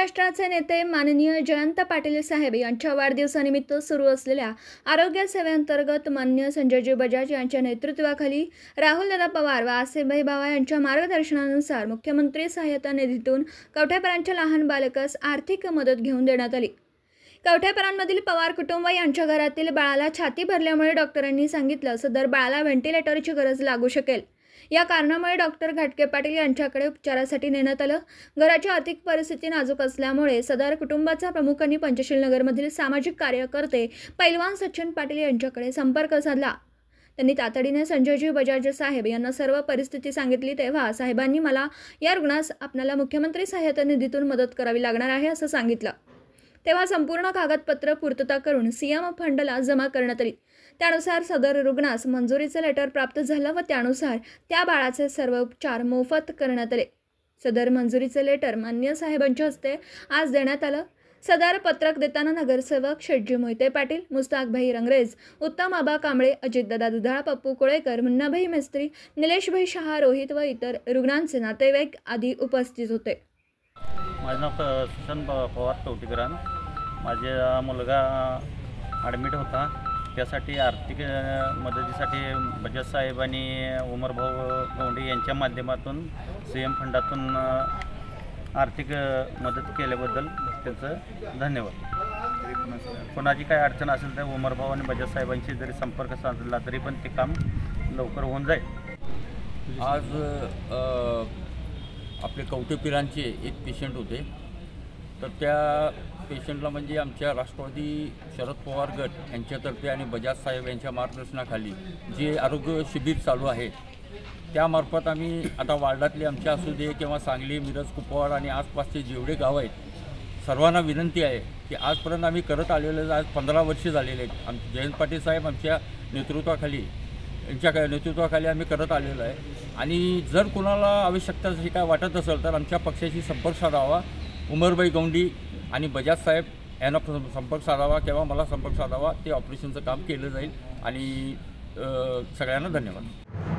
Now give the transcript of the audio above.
महाराष्ट्राचे नेते माननीय जयंत पाटील साहेब यांच्या वाढदिवसानिमित्त सुरू असलेल्या आरोग्य सेवेअंतर्गत माननीय संजयजी बजाज यांच्या नेतृत्वाखाली राहुलदादा पवार व आसिफभाई बावा यांच्या मार्गदर्शनानुसार मुख्यमंत्री सहाय्यता निधीतून कवठेपरांच्या लहान बालकास आर्थिक मदत घेऊन देण्यात आली। कवठेपरांमधील पवार कुटुंब यांच्या घरातील बाळाला छाती भरल्यामुळे डॉक्टरांनी सांगितलं सदर बाळाला व्हेंटिलेटरची गरज लागू शकेल। या कारणामुळे डॉक्टर घाटके पाटील यांच्याकडे उपचारासाठी नेण्यात आलं। घराची आर्थिक परिस्थिती नाजूक असल्यामुळे सदर कुटुंबाचा प्रमुखांनी पंचशील नगरमधील सामाजिक कार्यकर्ते पैलवान सचिन पाटील यांच्याकडे संपर्क साधला। त्यांनी तातडीने संजयजी बजाज साहेब यांना सर्व परिस्थिती सांगितली तेव्हा साहेबांनी मला या रुग्णास आपल्याला मुख्यमंत्री सहाय्यता निधीतून मदत करावी लागणार आहे असं सांगितलं। तेव्हा संपूर्ण कागदपत्र पूर्तता करून सीएम फंडला जमा करण्यात आली। त्यानुसार सदर रुग्णास मंजुरीचे लेटर प्राप्त झालं व त्यानुसार त्या बाळाचे सर्व उपचार मोफत करण्यात आले। सदर मंजुरीचे लेटर माननीय साहेबांच्या हस्ते आज देण्यात आलं। सदर पत्रक देताना नगरसेवक शेटजी मोहिते पाटील, मुस्ताकभाई रंगरेज, उत्तम आबा कांबळे, अजितदादा दुधाळ, पप्पू कोळेकर, मुन्नाभाई मिस्त्री, निलेशभाई शहा, रोहित व इतर रुग्णांचे नातेवाईक आदी उपस्थित होते। माझं नाव सुशांत पवार कवठेकरान। माझा मुलगा ॲडमिट होता, त्यासाठी आर्थिक मदतीसाठी बजाज साहेब आणि उमरभाऊ गवंडी यांच्या माध्यमातून सीएम फंडातून आर्थिक मदत केल्याबद्दल त्यांचं धन्यवाद। कोणाची काही अडचण असेल तर उमरभाऊ आणि बजाज साहेबांशी जरी संपर्क साधला तरी पण ते काम लवकर होऊन जाईल। आज आपले कवठेपरांचे एक पेशंट होते, तर त्या पेशंटला म्हणजे आमच्या राष्ट्रवादी शरद पवार गट यांच्यातर्फे आणि बजाज साहेब यांच्या मार्गदर्शनाखाली जे आरोग्य शिबिर चालू आहे त्यामार्फत आम्ही आता वार्डातले आमच्या असू दे किंवा सांगली, मिरज, कुपवाड आणि आसपासचे जेवढे गाव आहेत सर्वांना विनंती आहे की आजपर्यंत आम्ही करत आलेलं आज 15 वर्ष झालेले आहेत। जयंत पाटील साहेब आमच्या नेतृत्वाखाली आम्ही करत आलेलो आहे आणि जर कोणाला आवश्यकता जशी काय वाटत असेल तर आमच्या पक्षाशी संपर्क साधावा। उमरभाई गवंडी आणि बजाज साहेब यांना संपर्क साधावा किंवा मला संपर्क साधावा, ते ऑपरेशनचं काम केलं जाईल आणि सगळ्यांना धन्यवाद।